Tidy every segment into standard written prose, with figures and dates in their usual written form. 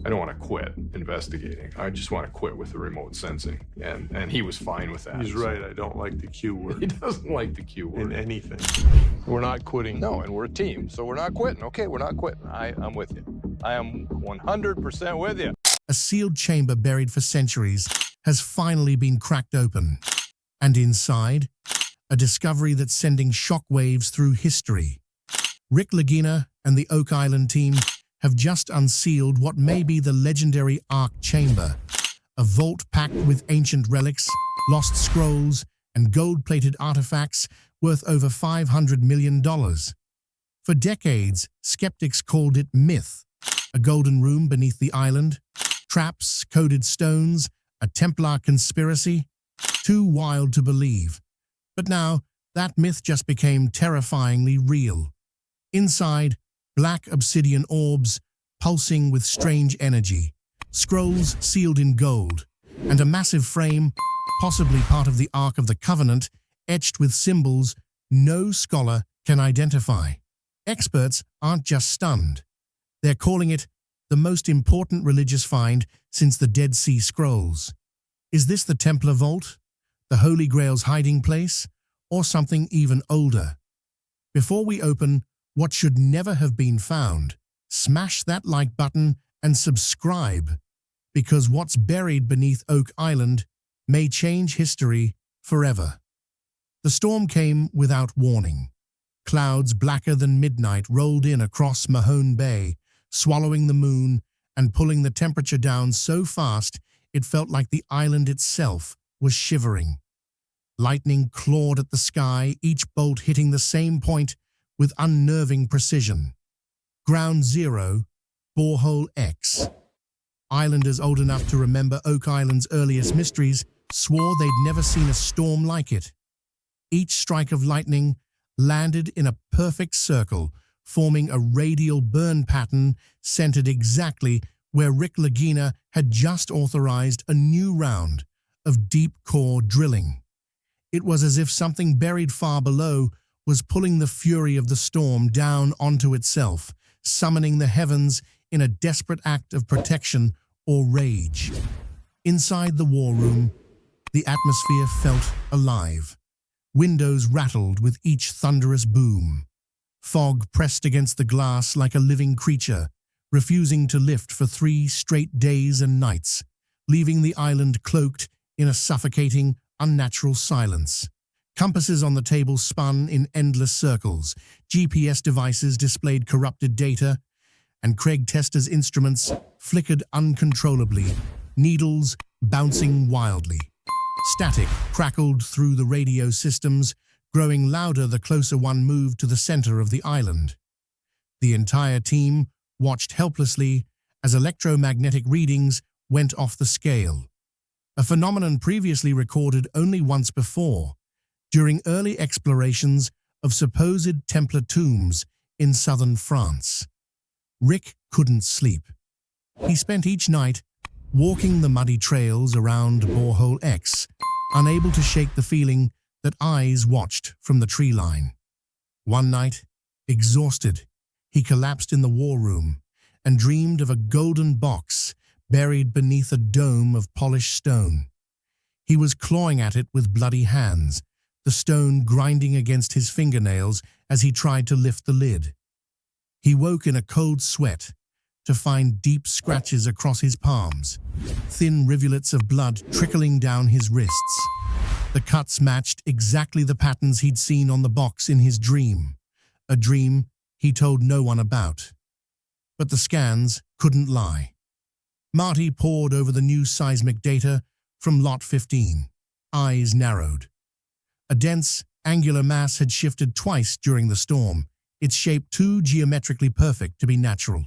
I don't want to quit investigating. I just want to quit with the remote sensing. And he was fine with that. He's right. I don't like the Q word. He doesn't like the Q word. In anything. We're not quitting. No, and we're a team, so we're not quitting. Okay, we're not quitting. I'm with you. I am 100% with you. A sealed chamber buried for centuries has finally been cracked open. And inside, a discovery that's sending shockwaves through history. Rick Lagina and the Oak Island team have just unsealed what may be the legendary Ark Chamber, a vault packed with ancient relics, lost scrolls, and gold-plated artifacts worth over $500 million. For decades, skeptics called it myth, a golden room beneath the island, traps, coded stones, a Templar conspiracy, too wild to believe. But now, that myth just became terrifyingly real. Inside, black obsidian orbs, pulsing with strange energy, scrolls sealed in gold, and a massive frame, possibly part of the Ark of the Covenant, etched with symbols no scholar can identify. Experts aren't just stunned. They're calling it the most important religious find since the Dead Sea Scrolls. Is this the Templar Vault, the Holy Grail's hiding place, or something even older? Before we open what should never have been found, smash that like button and subscribe, because what's buried beneath Oak Island may change history forever. The storm came without warning. Clouds blacker than midnight rolled in across Mahone Bay, swallowing the moon and pulling the temperature down so fast it felt like the island itself was shivering. Lightning clawed at the sky, each bolt hitting the same point with unnerving precision. Ground Zero, Borehole X. Islanders old enough to remember Oak Island's earliest mysteries swore they'd never seen a storm like it. Each strike of lightning landed in a perfect circle, forming a radial burn pattern centered exactly where Rick Lagina had just authorized a new round of deep core drilling. It was as if something buried far below was pulling the fury of the storm down onto itself, summoning the heavens in a desperate act of protection or rage. Inside the war room, the atmosphere felt alive. Windows rattled with each thunderous boom. Fog pressed against the glass like a living creature, refusing to lift for 3 straight days and nights, leaving the island cloaked in a suffocating, unnatural silence. Compasses on the table spun in endless circles, GPS devices displayed corrupted data, and Craig Tester's instruments flickered uncontrollably, needles bouncing wildly. Static crackled through the radio systems, growing louder the closer one moved to the center of the island. The entire team watched helplessly as electromagnetic readings went off the scale, a phenomenon previously recorded only once before, during early explorations of supposed Templar tombs in southern France. Rick couldn't sleep. He spent each night walking the muddy trails around Borehole X, unable to shake the feeling that eyes watched from the tree line. One night, exhausted, he collapsed in the war room and dreamed of a golden box buried beneath a dome of polished stone. He was clawing at it with bloody hands, the stone grinding against his fingernails as he tried to lift the lid. He woke in a cold sweat to find deep scratches across his palms, thin rivulets of blood trickling down his wrists. The cuts matched exactly the patterns he'd seen on the box in his dream, a dream he told no one about. But the scans couldn't lie. Marty pored over the new seismic data from Lot 15, eyes narrowed. A dense, angular mass had shifted twice during the storm, its shape too geometrically perfect to be natural.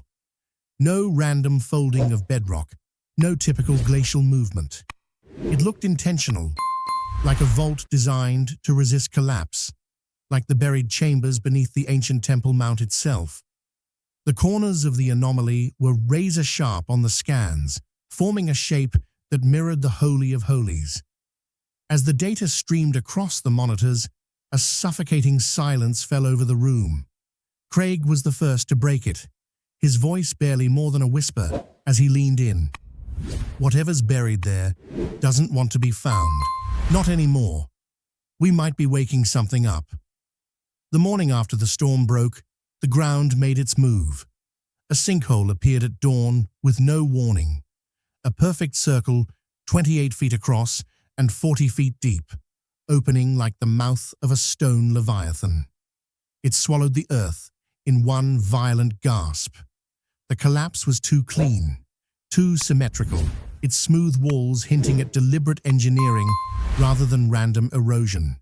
No random folding of bedrock, no typical glacial movement. It looked intentional, like a vault designed to resist collapse, like the buried chambers beneath the ancient Temple Mount itself. The corners of the anomaly were razor-sharp on the scans, forming a shape that mirrored the Holy of Holies. As the data streamed across the monitors, a suffocating silence fell over the room. Craig was the first to break it, his voice barely more than a whisper as he leaned in. Whatever's buried there doesn't want to be found. Not anymore. We might be waking something up. The morning after the storm broke, the ground made its move. A sinkhole appeared at dawn with no warning. A perfect circle, 28 feet across and 40 feet deep, opening like the mouth of a stone leviathan. It swallowed the earth in one violent gasp. The collapse was too clean, too symmetrical, its smooth walls hinting at deliberate engineering rather than random erosion.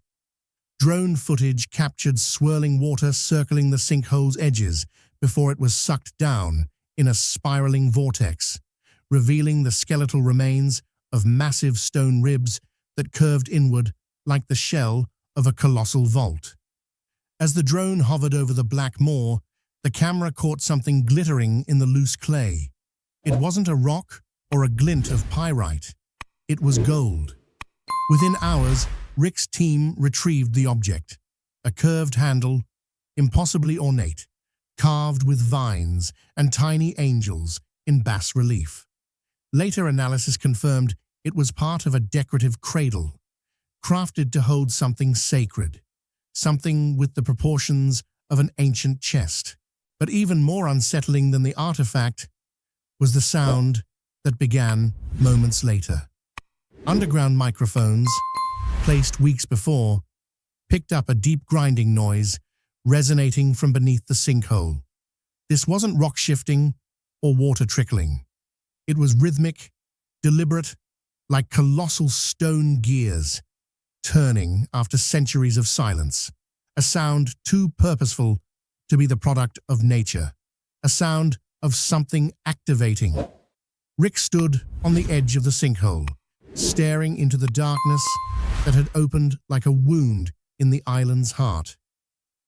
Drone footage captured swirling water circling the sinkhole's edges before it was sucked down in a spiraling vortex, revealing the skeletal remains of massive stone ribs that curved inward like the shell of a colossal vault. As the drone hovered over the black moor, the camera caught something glittering in the loose clay. It wasn't a rock or a glint of pyrite. It was gold. Within hours, Rick's team retrieved the object, a curved handle, impossibly ornate, carved with vines and tiny angels in bas relief. Later analysis confirmed it was part of a decorative cradle, crafted to hold something sacred, something with the proportions of an ancient chest. But even more unsettling than the artifact was the sound that began moments later. Underground microphones, placed weeks before, picked up a deep grinding noise resonating from beneath the sinkhole. This wasn't rock shifting or water trickling. It was rhythmic, deliberate, like colossal stone gears, turning after centuries of silence. A sound too purposeful to be the product of nature. A sound of something activating. Rick stood on the edge of the sinkhole, staring into the darkness that had opened like a wound in the island's heart.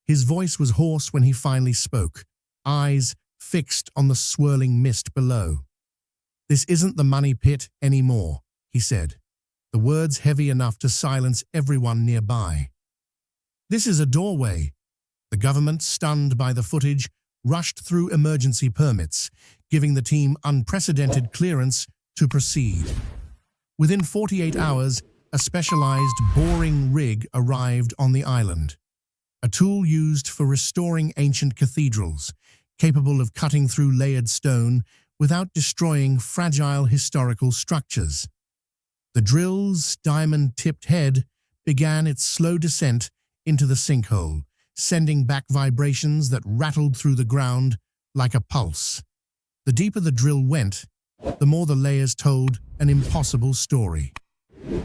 His voice was hoarse when he finally spoke, eyes fixed on the swirling mist below. "This isn't the money pit anymore," he said, the words heavy enough to silence everyone nearby. "This is a doorway." The government, stunned by the footage, rushed through emergency permits, giving the team unprecedented clearance to proceed. Within 48 hours, a specialized boring rig arrived on the island, a tool used for restoring ancient cathedrals, capable of cutting through layered stone without destroying fragile historical structures. The drill's diamond-tipped head began its slow descent into the sinkhole, sending back vibrations that rattled through the ground like a pulse. The deeper the drill went, the more the layers told an impossible story.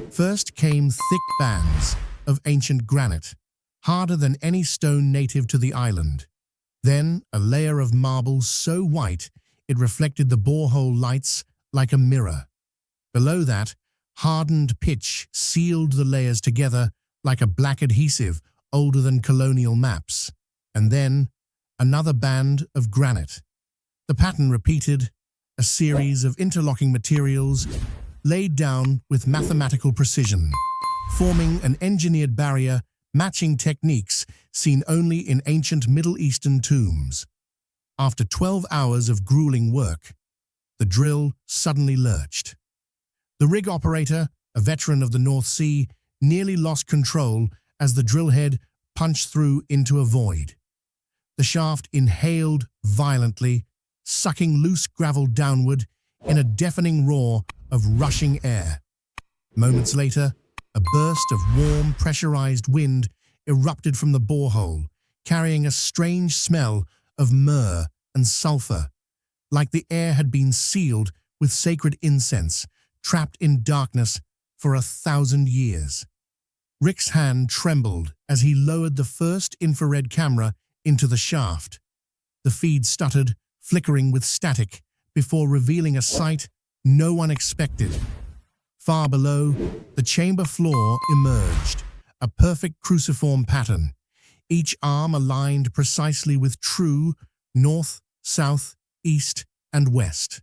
First came thick bands of ancient granite, harder than any stone native to the island. Then a layer of marble so white it reflected the borehole lights like a mirror. Below that, hardened pitch sealed the layers together like a black adhesive older than colonial maps. And then another band of granite. The pattern repeated, a series of interlocking materials laid down with mathematical precision, forming an engineered barrier matching techniques seen only in ancient Middle Eastern tombs. After 12 hours of grueling work, the drill suddenly lurched. The rig operator, a veteran of the North Sea, nearly lost control as the drill head punched through into a void. The shaft inhaled violently, sucking loose gravel downward in a deafening roar of rushing air. Moments later, a burst of warm, pressurized wind erupted from the borehole, carrying a strange smell of myrrh and sulfur, like the air had been sealed with sacred incense, trapped in darkness for 1,000 years. Rick's hand trembled as he lowered the first infrared camera into the shaft. The feed stuttered, flickering with static, before revealing a sight no one expected. Far below, the chamber floor emerged, a perfect cruciform pattern, each arm aligned precisely with true north, south, east, and west.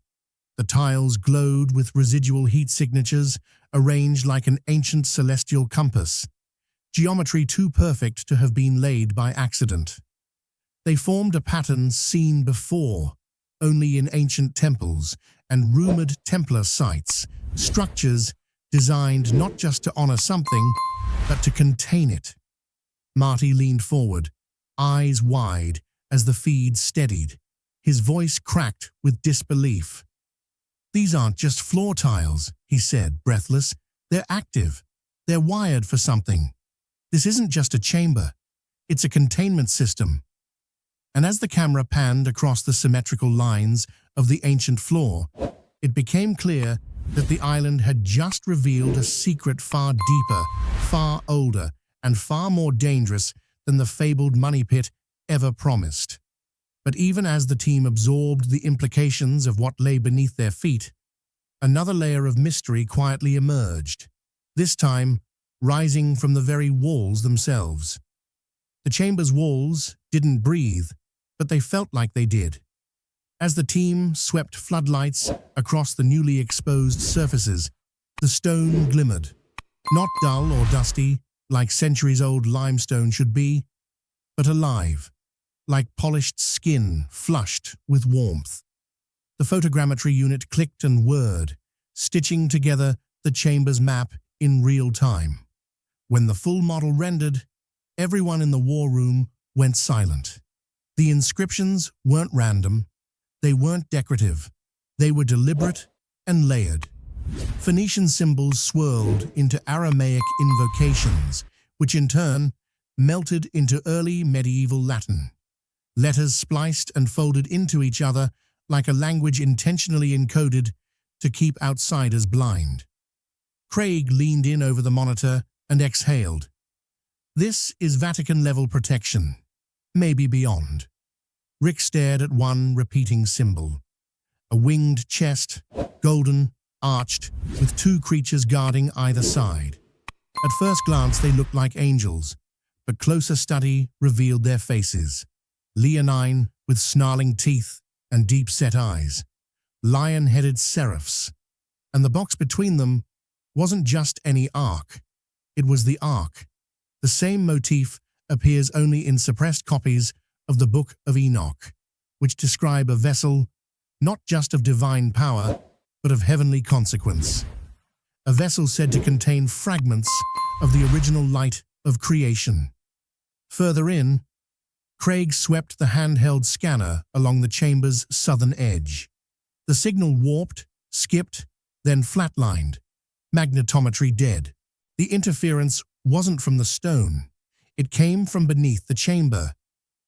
The tiles glowed with residual heat signatures, arranged like an ancient celestial compass, geometry too perfect to have been laid by accident. They formed a pattern seen before, only in ancient temples and rumored Templar sites, structures designed not just to honor something, but to contain it. Marty leaned forward, eyes wide as the feed steadied. His voice cracked with disbelief. "These aren't just floor tiles," he said, breathless. "They're active. They're wired for something. This isn't just a chamber. It's a containment system." And as the camera panned across the symmetrical lines of the ancient floor, it became clear that the island had just revealed a secret far deeper, far older, and far more dangerous than the fabled money pit ever promised. But even as the team absorbed the implications of what lay beneath their feet, another layer of mystery quietly emerged, this time rising from the very walls themselves. The chamber's walls didn't breathe, but they felt like they did. As the team swept floodlights across the newly exposed surfaces, the stone glimmered, not dull or dusty like centuries-old limestone should be, but alive, like polished skin flushed with warmth. The photogrammetry unit clicked and whirred, stitching together the chamber's map in real time. When the full model rendered, everyone in the war room went silent. The inscriptions weren't random, they weren't decorative, they were deliberate and layered. Phoenician symbols swirled into Aramaic invocations, which in turn melted into early medieval Latin. Letters spliced and folded into each other like a language intentionally encoded to keep outsiders blind. Craig leaned in over the monitor and exhaled. "This is Vatican-level protection, maybe beyond." Rick stared at one repeating symbol. A winged chest, golden, arched, with two creatures guarding either side. At first glance they looked like angels, but closer study revealed their faces. Leonine with snarling teeth and deep-set eyes. Lion-headed seraphs. And the box between them wasn't just any ark. It was the Ark. The same motif appears only in suppressed copies of the Book of Enoch, which describe a vessel not just of divine power, but of heavenly consequence. A vessel said to contain fragments of the original light of creation. Further in, Craig swept the handheld scanner along the chamber's southern edge. The signal warped, skipped, then flatlined, magnetometry dead. The interference wasn't from the stone. It came from beneath the chamber.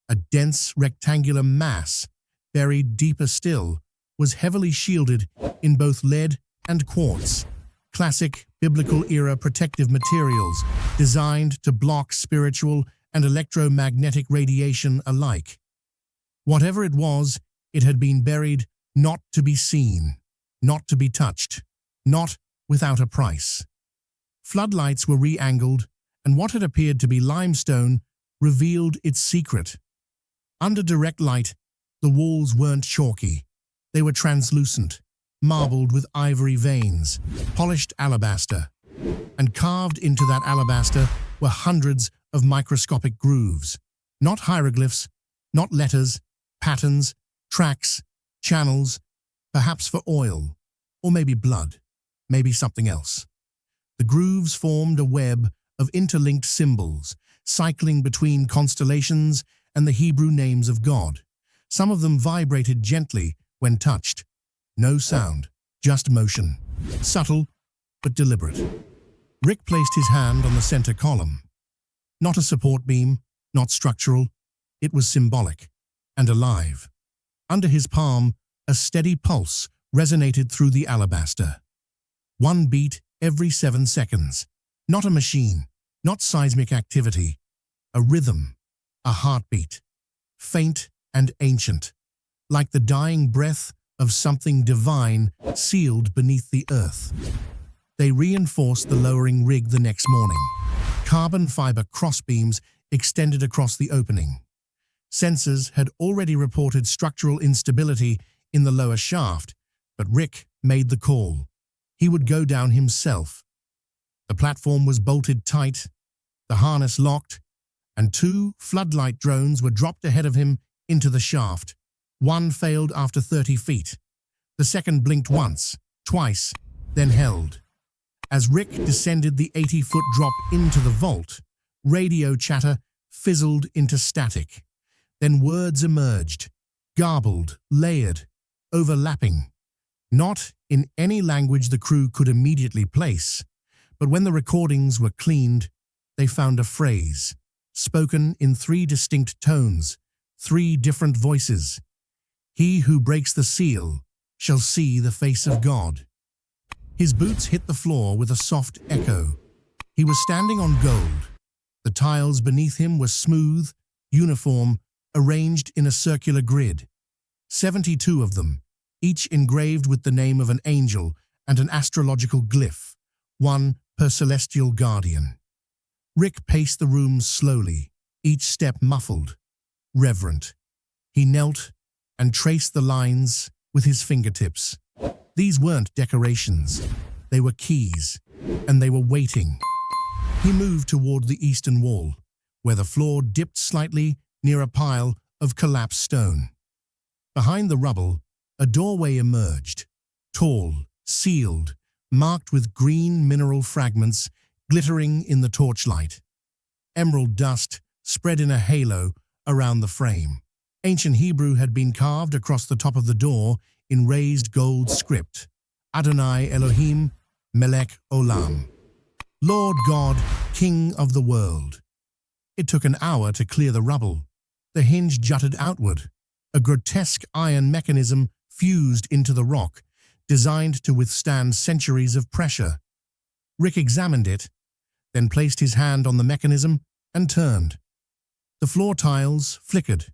A dense rectangular mass, buried deeper still, was heavily shielded in both lead and quartz. Classic biblical-era protective materials designed to block spiritual and electromagnetic radiation alike. Whatever it was, it had been buried not to be seen, not to be touched, not without a price. Floodlights were re-angled, and what had appeared to be limestone revealed its secret. Under direct light, the walls weren't chalky. They were translucent, marbled with ivory veins, polished alabaster. And carved into that alabaster were hundreds of microscopic grooves. Not hieroglyphs, not letters, patterns, tracks, channels, perhaps for oil, or maybe blood, maybe something else. The grooves formed a web of interlinked symbols, cycling between constellations and the Hebrew names of God. Some of them vibrated gently when touched. No sound, just motion. Subtle, but deliberate. Rick placed his hand on the center column. Not a support beam, not structural. It was symbolic and alive. Under his palm, a steady pulse resonated through the alabaster. One beat every 7 seconds. Not a machine, not seismic activity. A rhythm, a heartbeat. Faint and ancient, like the dying breath of something divine sealed beneath the earth. They reinforced the lowering rig the next morning. Carbon fiber crossbeams extended across the opening. Sensors had already reported structural instability in the lower shaft, but Rick made the call. He would go down himself. The platform was bolted tight, the harness locked, and 2 floodlight drones were dropped ahead of him into the shaft. One failed after 30 feet. The second blinked once, twice, then held. As Rick descended the 80-foot drop into the vault, radio chatter fizzled into static. Then words emerged, garbled, layered, overlapping. Not in any language the crew could immediately place, but when the recordings were cleaned, they found a phrase, spoken in 3 distinct tones, 3 different voices. He who breaks the seal shall see the face of God. His boots hit the floor with a soft echo. He was standing on gold. The tiles beneath him were smooth, uniform, arranged in a circular grid. 72 of them, each engraved with the name of an angel and an astrological glyph, one per celestial guardian. Rick paced the room slowly, each step muffled, reverent. He knelt and traced the lines with his fingertips. These weren't decorations. They were keys, and they were waiting. He moved toward the eastern wall, where the floor dipped slightly near a pile of collapsed stone. Behind the rubble, a doorway emerged, tall, sealed, marked with green mineral fragments glittering in the torchlight. Emerald dust spread in a halo around the frame. Ancient Hebrew had been carved across the top of the door in raised gold script. Adonai Elohim, Melech Olam. Lord God, King of the world. It took an hour to clear the rubble. The hinge jutted outward. A grotesque iron mechanism fused into the rock, designed to withstand centuries of pressure. Rick examined it, then placed his hand on the mechanism and turned. The floor tiles flickered,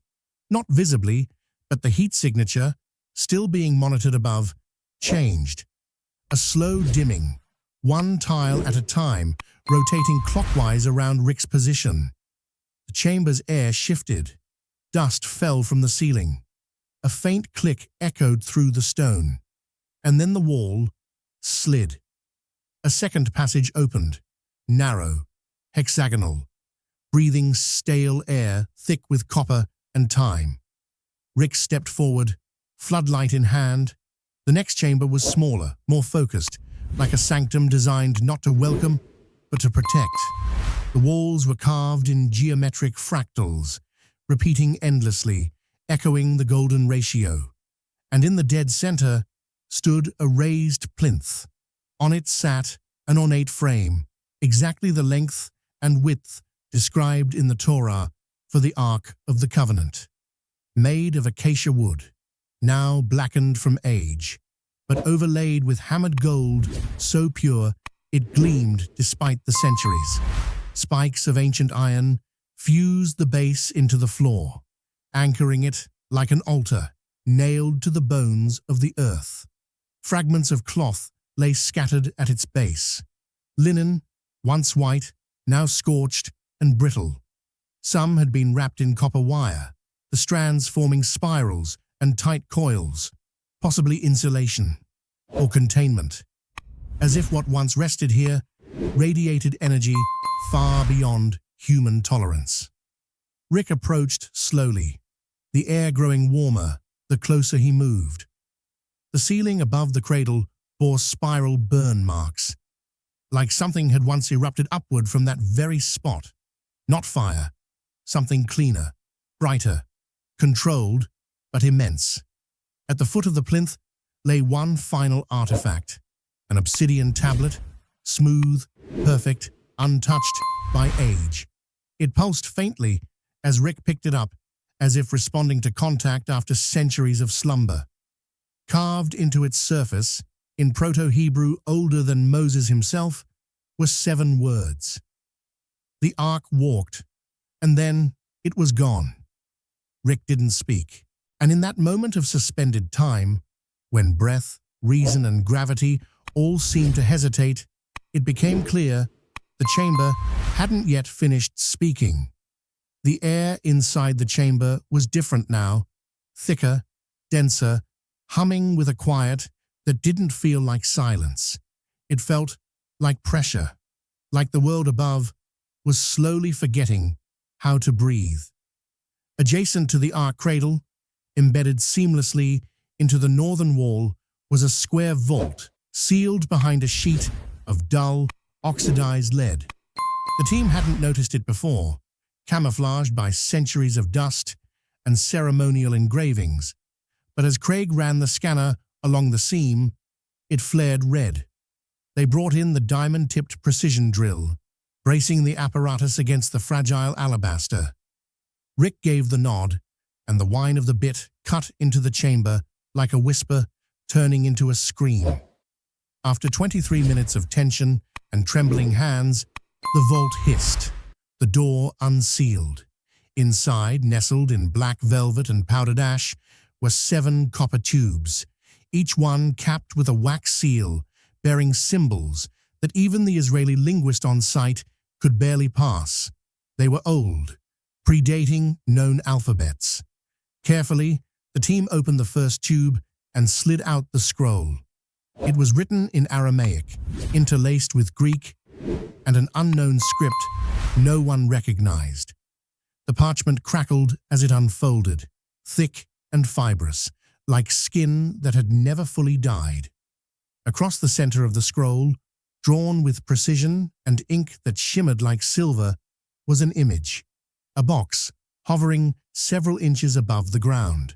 not visibly, but the heat signature, still being monitored above, changed. A slow dimming, one tile at a time, rotating clockwise around Rick's position. The chamber's air shifted. Dust fell from the ceiling. A faint click echoed through the stone. And then the wall slid. A second passage opened, narrow, hexagonal, breathing stale air thick with copper and time. Rick stepped forward, floodlight in hand. The next chamber was smaller, more focused, like a sanctum designed not to welcome, but to protect. The walls were carved in geometric fractals, repeating endlessly, echoing the golden ratio. And in the dead center stood a raised plinth. On it sat an ornate frame, exactly the length and width described in the Torah for the Ark of the Covenant. Made of acacia wood, now blackened from age, but overlaid with hammered gold so pure it gleamed despite the centuries. Spikes of ancient iron fused the base into the floor, anchoring it like an altar nailed to the bones of the earth. Fragments of cloth lay scattered at its base. Linen, once white, now scorched and brittle. Some had been wrapped in copper wire, the strands forming spirals and tight coils, possibly insulation or containment, as if what once rested here radiated energy far beyond human tolerance. Rick approached slowly, the air growing warmer the closer he moved. The ceiling above the cradle bore spiral burn marks, like something had once erupted upward from that very spot. Not fire, something cleaner, brighter, controlled, but immense. At the foot of the plinth lay one final artifact, an obsidian tablet, smooth, perfect, untouched by age. It pulsed faintly as Rick picked it up, as if responding to contact after centuries of slumber. Carved into its surface, in Proto-Hebrew older than Moses himself, were 7 words. The Ark walked, and then it was gone. Rick didn't speak, and in that moment of suspended time, when breath, reason, and gravity all seemed to hesitate, it became clear the chamber hadn't yet finished speaking. The air inside the chamber was different now, thicker, denser, humming with a quiet that didn't feel like silence. It felt like pressure, like the world above was slowly forgetting how to breathe. Adjacent to the Ark cradle, Embedded seamlessly into the northern wall was a square vault, sealed behind a sheet of dull, oxidized lead. The team hadn't noticed it before, camouflaged by centuries of dust and ceremonial engravings. But as Craig ran the scanner along the seam, it flared red. They brought in the diamond-tipped precision drill, bracing the apparatus against the fragile alabaster. Rick gave the nod, and the whine of the bit cut into the chamber like a whisper turning into a scream. After 23 minutes of tension and trembling hands, the vault hissed, the door unsealed. Inside, nestled in black velvet and powdered ash, were 7 copper tubes, each one capped with a wax seal bearing symbols that even the Israeli linguist on site could barely pass. They were old, predating known alphabets. Carefully, the team opened the first tube and slid out the scroll. It was written in Aramaic, interlaced with Greek, and an unknown script no one recognized. The parchment crackled as it unfolded, thick and fibrous, like skin that had never fully died. Across the center of the scroll, drawn with precision and ink that shimmered like silver, was an image, a box hovering several inches above the ground.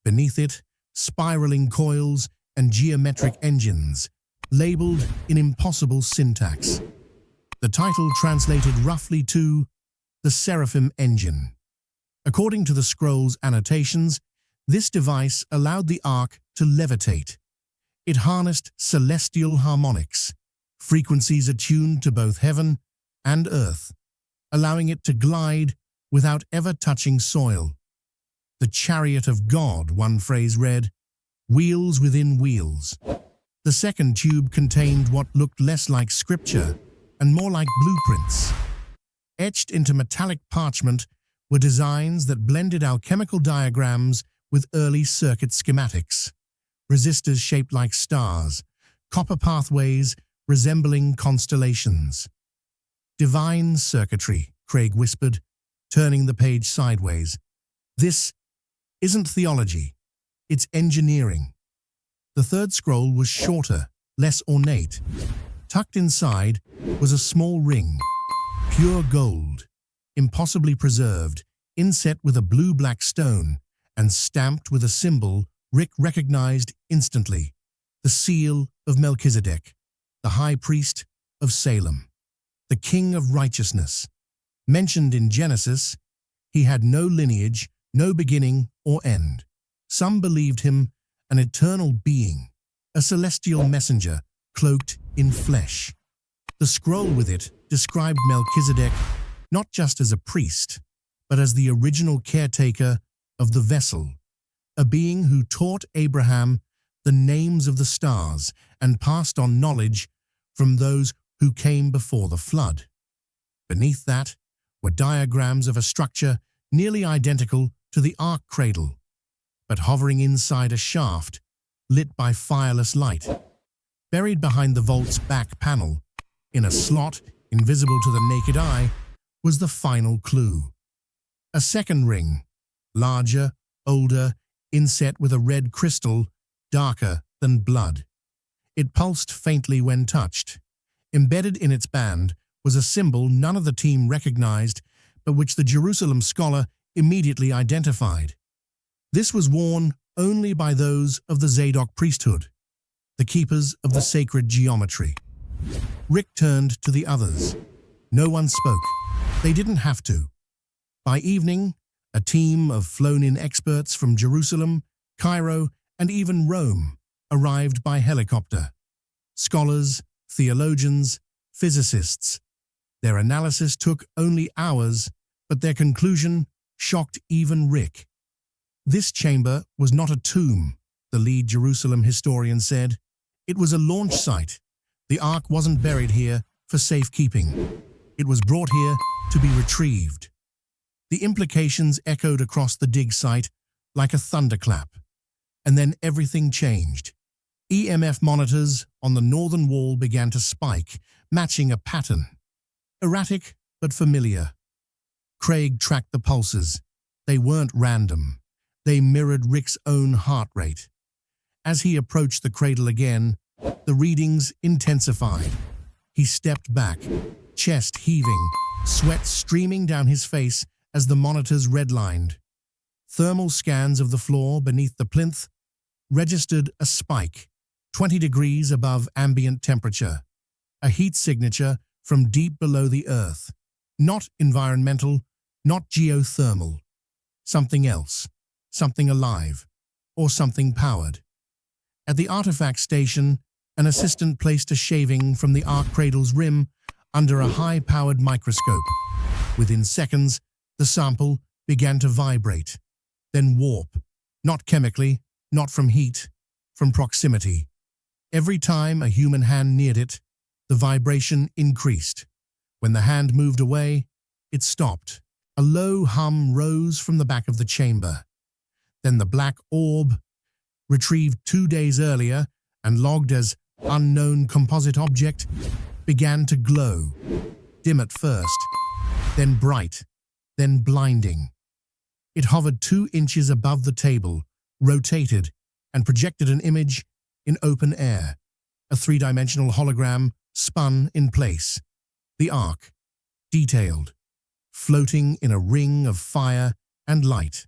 Beneath it, spiraling coils and geometric engines, labeled in impossible syntax. The title translated roughly to the Seraphim Engine. According to the scroll's annotations, this device allowed the Ark to levitate. It harnessed celestial harmonics, frequencies attuned to both heaven and earth, allowing it to glide without ever touching soil. The chariot of God, one phrase read, wheels within wheels. The second tube contained what looked less like scripture and more like blueprints. Etched into metallic parchment were designs that blended alchemical diagrams with early circuit schematics. Resistors shaped like stars, copper pathways resembling constellations. Divine circuitry, Craig whispered, turning the page sideways. This isn't theology, it's engineering. The third scroll was shorter, less ornate. Tucked inside was a small ring, pure gold, impossibly preserved, inset with a blue-black stone, and stamped with a symbol Rick recognized instantly, the seal of Melchizedek, the high priest of Salem, the king of righteousness. Mentioned in Genesis, he had no lineage, no beginning or end. Some believed him an eternal being, a celestial messenger cloaked in flesh. The scroll with it described Melchizedek not just as a priest, but as the original caretaker of the vessel, a being who taught Abraham the names of the stars and passed on knowledge from those who came before the flood. Beneath that were diagrams of a structure nearly identical to the Ark cradle, but hovering inside a shaft lit by fireless light. Buried behind the vault's back panel, in a slot invisible to the naked eye, was the final clue. A second ring, larger, older, inset with a red crystal, darker than blood. It pulsed faintly when touched. Embedded in its band was a symbol none of the team recognized, but which the Jerusalem scholar immediately identified. This was worn only by those of the Zadok priesthood, the keepers of the sacred geometry. Rick turned to the others. No one spoke. They didn't have to. By evening, a team of flown-in experts from Jerusalem, Cairo, and even Rome arrived by helicopter. Scholars, theologians, physicists. Their analysis took only hours, but their conclusion shocked even Rick. This chamber was not a tomb, the lead Jerusalem historian said. It was a launch site. The Ark wasn't buried here for safekeeping. It was brought here to be retrieved. The implications echoed across the dig site like a thunderclap. And then everything changed. EMF monitors on the northern wall began to spike, matching a pattern. Erratic but familiar. Craig tracked the pulses. They weren't random. They mirrored Rick's own heart rate. As he approached the cradle again, the readings intensified. He stepped back, chest heaving, sweat streaming down his face as the monitors redlined. Thermal scans of the floor beneath the plinth registered a spike, 20 degrees above ambient temperature, a heat signature from deep below the Earth. Not environmental, not geothermal. Something else, something alive, or something powered. At the artifact station, an assistant placed a shaving from the Ark cradle's rim under a high-powered microscope. Within seconds, the sample began to vibrate, then warp, not chemically, not from heat, from proximity. Every time a human hand neared it, the vibration increased. When the hand moved away, it stopped. A low hum rose from the back of the chamber. Then the black orb, retrieved 2 days earlier and logged as unknown composite object, began to glow, dim at first, then bright, then blinding. It hovered 2 inches above the table, rotated, and projected an image in open air. A 3-dimensional hologram spun in place. The Ark, detailed, floating in a ring of fire and light.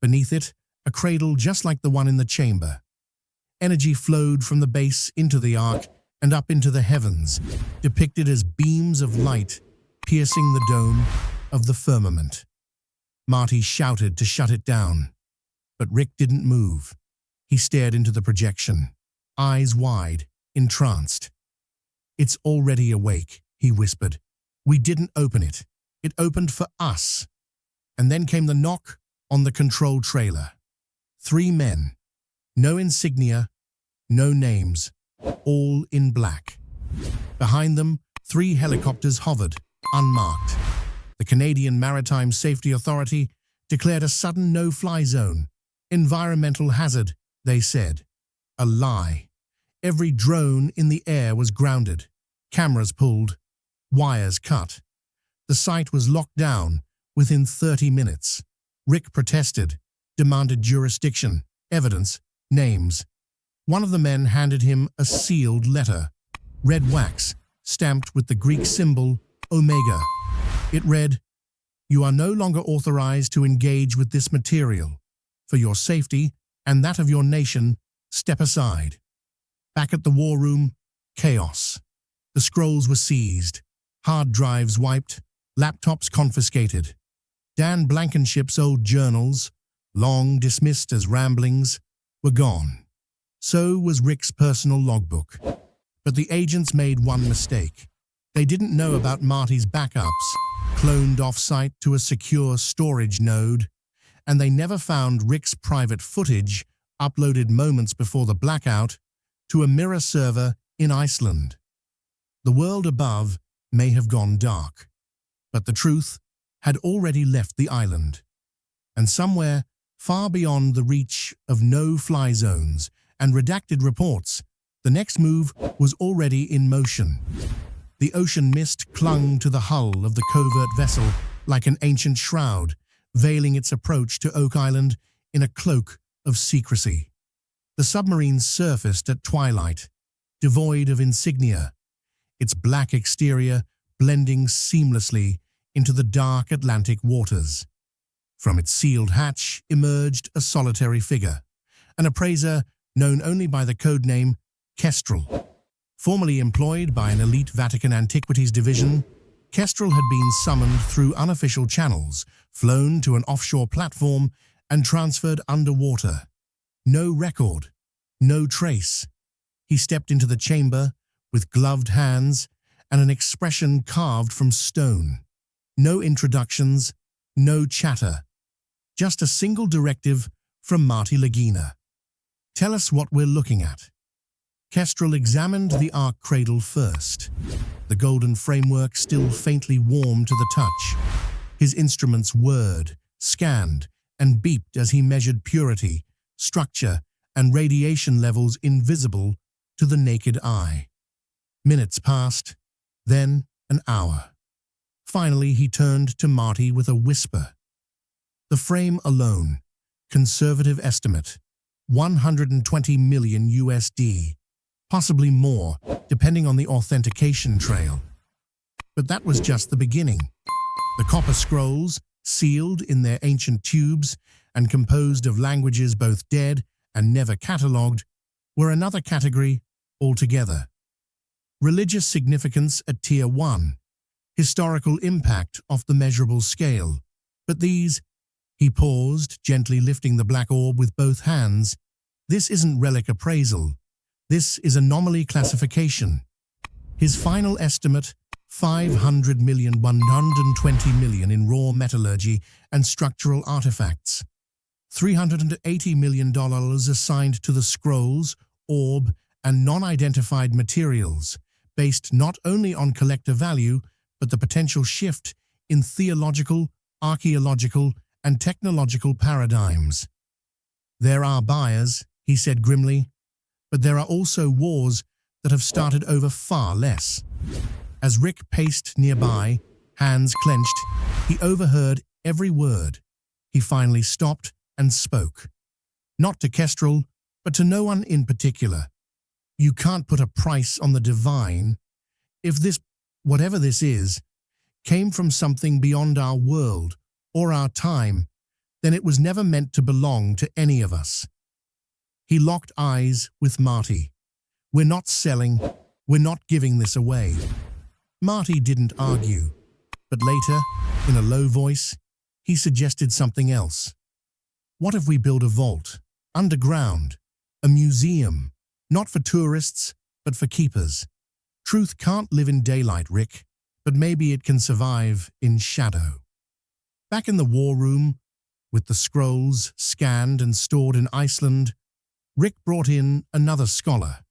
Beneath it, a cradle just like the one in the chamber. Energy flowed from the base into the Ark and up into the heavens, depicted as beams of light piercing the dome of the firmament. Marty shouted to shut it down, but Rick didn't move. He stared into the projection, eyes wide, entranced. "It's already awake," he whispered. "We didn't open it. It opened for us." And then came the knock on the control trailer. 3 men, no insignia, no names, all in black. Behind them, 3 helicopters hovered, unmarked. The Canadian Maritime Safety Authority declared a sudden no-fly zone. Environmental hazard, they said. A lie. Every drone in the air was grounded, cameras pulled, wires cut. The site was locked down within 30 minutes. Rick protested, demanded jurisdiction, evidence, names. One of the men handed him a sealed letter, red wax, stamped with the Greek symbol Omega. It read, "You are no longer authorized to engage with this material. For your safety and that of your nation, step aside." Back at the war room, chaos. The scrolls were seized, hard drives wiped, laptops confiscated. Dan Blankenship's old journals, long dismissed as ramblings, were gone. So was Rick's personal logbook. But the agents made one mistake. They didn't know about Marty's backups, cloned off-site to a secure storage node, and they never found Rick's private footage, uploaded moments before the blackout, to a mirror server in Iceland. The world above may have gone dark, but the truth had already left the island. And somewhere, far beyond the reach of no-fly zones and redacted reports, the next move was already in motion. The ocean mist clung to the hull of the covert vessel like an ancient shroud, veiling its approach to Oak Island in a cloak of secrecy. The submarine surfaced at twilight, devoid of insignia, its black exterior blending seamlessly into the dark Atlantic waters. From its sealed hatch emerged a solitary figure, an appraiser known only by the codename Kestrel. Formerly employed by an elite Vatican Antiquities division, Kestrel had been summoned through unofficial channels, flown to an offshore platform, and transferred underwater. No record, no trace. He stepped into the chamber with gloved hands and an expression carved from stone. No introductions, no chatter. Just a single directive from Marty Lagina. "Tell us what we're looking at." Kestrel examined the Ark cradle first, the golden framework still faintly warm to the touch. His instruments whirred, scanned, and beeped as he measured purity, structure, and radiation levels invisible to the naked eye. Minutes passed, then an hour. Finally, he turned to Marty with a whisper. The frame alone, conservative estimate, 120 million USD, possibly more, depending on the authentication trail. But that was just the beginning. The copper scrolls, sealed in their ancient tubes and composed of languages both dead and never catalogued, were another category altogether. Religious significance at Tier 1, historical impact off the measurable scale. But these, he paused, gently lifting the black orb with both hands. This isn't relic appraisal. This is anomaly classification. His final estimate, 500 million, 120 million in raw metallurgy and structural artifacts. $380 million assigned to the scrolls, orb, and non-identified materials, based not only on collector value, but the potential shift in theological, archaeological, and technological paradigms. There are buyers, he said grimly, but there are also wars that have started over far less. As Rick paced nearby, hands clenched, he overheard every word. He finally stopped and spoke. Not to Kestrel, but to no one in particular. You can't put a price on the divine. If this, whatever this is, came from something beyond our world or our time, then it was never meant to belong to any of us. He locked eyes with Marty. We're not selling, we're not giving this away. Marty didn't argue, but later, in a low voice, he suggested something else. What if we build a vault, underground, a museum, not for tourists, but for keepers? Truth can't live in daylight, Rick, but maybe it can survive in shadow. Back in the war room, with the scrolls scanned and stored in Iceland, Rick brought in another scholar,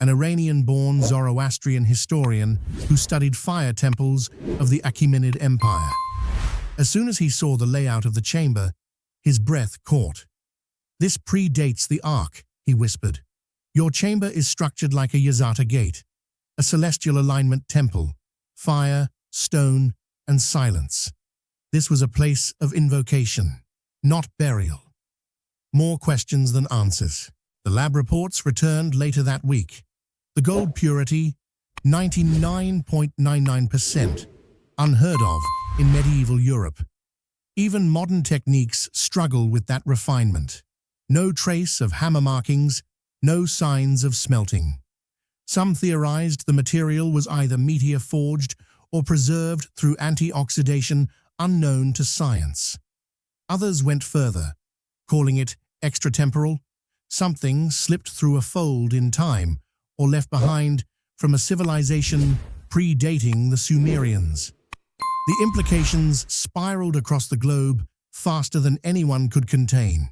an Iranian-born Zoroastrian historian who studied fire temples of the Achaemenid Empire. As soon as he saw the layout of the chamber, his breath caught. This predates the Ark, he whispered. Your chamber is structured like a Yazata gate, a celestial alignment temple, fire, stone, and silence. This was a place of invocation, not burial. More questions than answers. The lab reports returned later that week. The gold purity, 99.99%, unheard of in medieval Europe. Even modern techniques struggle with that refinement. No trace of hammer markings, no signs of smelting. Some theorized the material was either meteor-forged or preserved through antioxidation unknown to science. Others went further, calling it extratemporal, something slipped through a fold in time or left behind from a civilization predating the Sumerians. The implications spiraled across the globe faster than anyone could contain.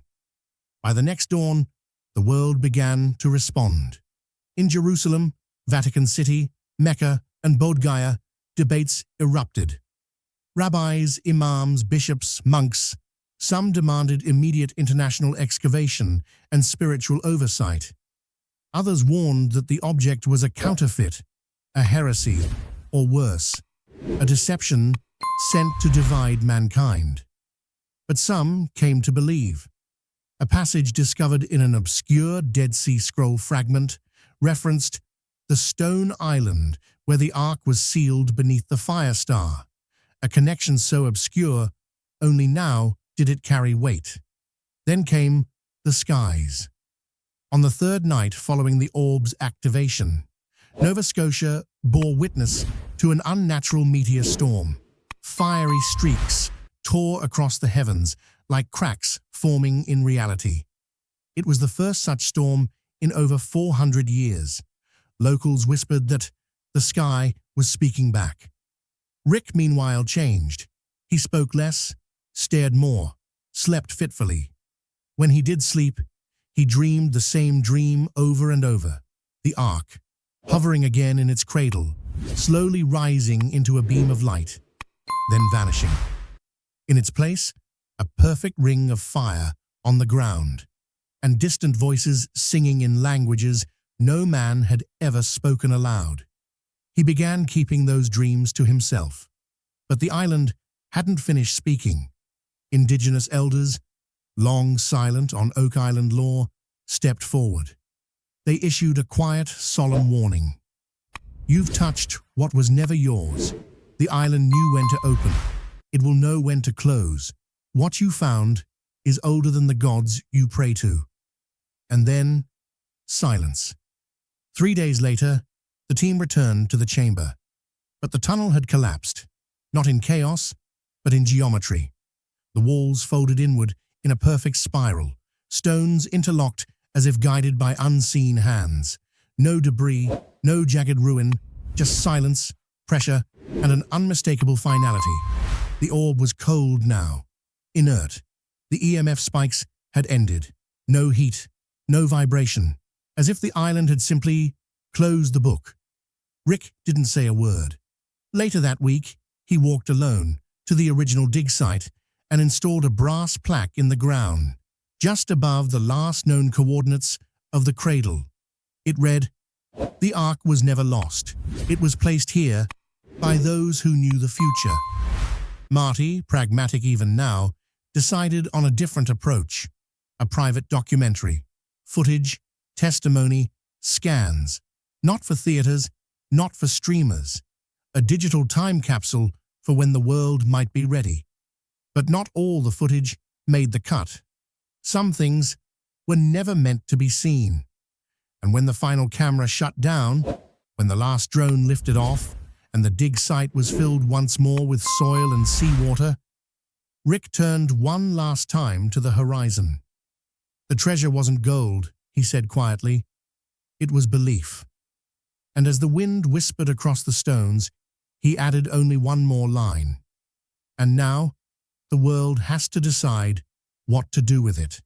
By the next dawn, the world began to respond. In Jerusalem, Vatican City, Mecca, and Bodh Gaya, debates erupted. Rabbis, imams, bishops, monks, some demanded immediate international excavation and spiritual oversight. Others warned that the object was a counterfeit, a heresy, or worse, a deception sent to divide mankind. But some came to believe. A passage discovered in an obscure Dead Sea Scroll fragment referenced the stone island where the Ark was sealed beneath the fire star, a connection so obscure only now did it carry weight. Then came the skies. On the third night following the orb's activation, Nova Scotia bore witness to an unnatural meteor storm. Fiery streaks tore across the heavens like cracks forming in reality. It was the first such storm in over 400 years. Locals whispered that the sky was speaking back. Rick, meanwhile, changed. He spoke less, stared more, slept fitfully. When he did sleep, he dreamed the same dream over and over. The Ark, hovering again in its cradle, slowly rising into a beam of light, then vanishing. In its place, a perfect ring of fire on the ground, and distant voices singing in languages no man had ever spoken aloud. He began keeping those dreams to himself. But the island hadn't finished speaking. Indigenous elders, long silent on Oak Island law, stepped forward. They issued a quiet, solemn warning. You've touched what was never yours. The island knew when to open. It will know when to close. What you found is older than the gods you pray to. And then, silence. 3 days later, the team returned to the chamber. But the tunnel had collapsed, not in chaos, but in geometry. The walls folded inward in a perfect spiral, stones interlocked as if guided by unseen hands. No debris, no jagged ruin, just silence, pressure, and an unmistakable finality. The orb was cold now, inert. The EMF spikes had ended. No heat, no vibration, as if the island had simply closed the book. Rick didn't say a word. Later that week, he walked alone to the original dig site and installed a brass plaque in the ground, just above the last known coordinates of the cradle. It read, "The Ark was never lost. It was placed here by those who knew the future." Marty, pragmatic even now, decided on a different approach. A private documentary, footage, testimony, scans. Not for theaters, not for streamers. A digital time capsule for when the world might be ready. But not all the footage made the cut. Some things were never meant to be seen. And when the final camera shut down, when the last drone lifted off, and the dig site was filled once more with soil and seawater, Rick turned one last time to the horizon. The treasure wasn't gold, he said quietly. It was belief. And as the wind whispered across the stones, he added only one more line. And now, the world has to decide what to do with it.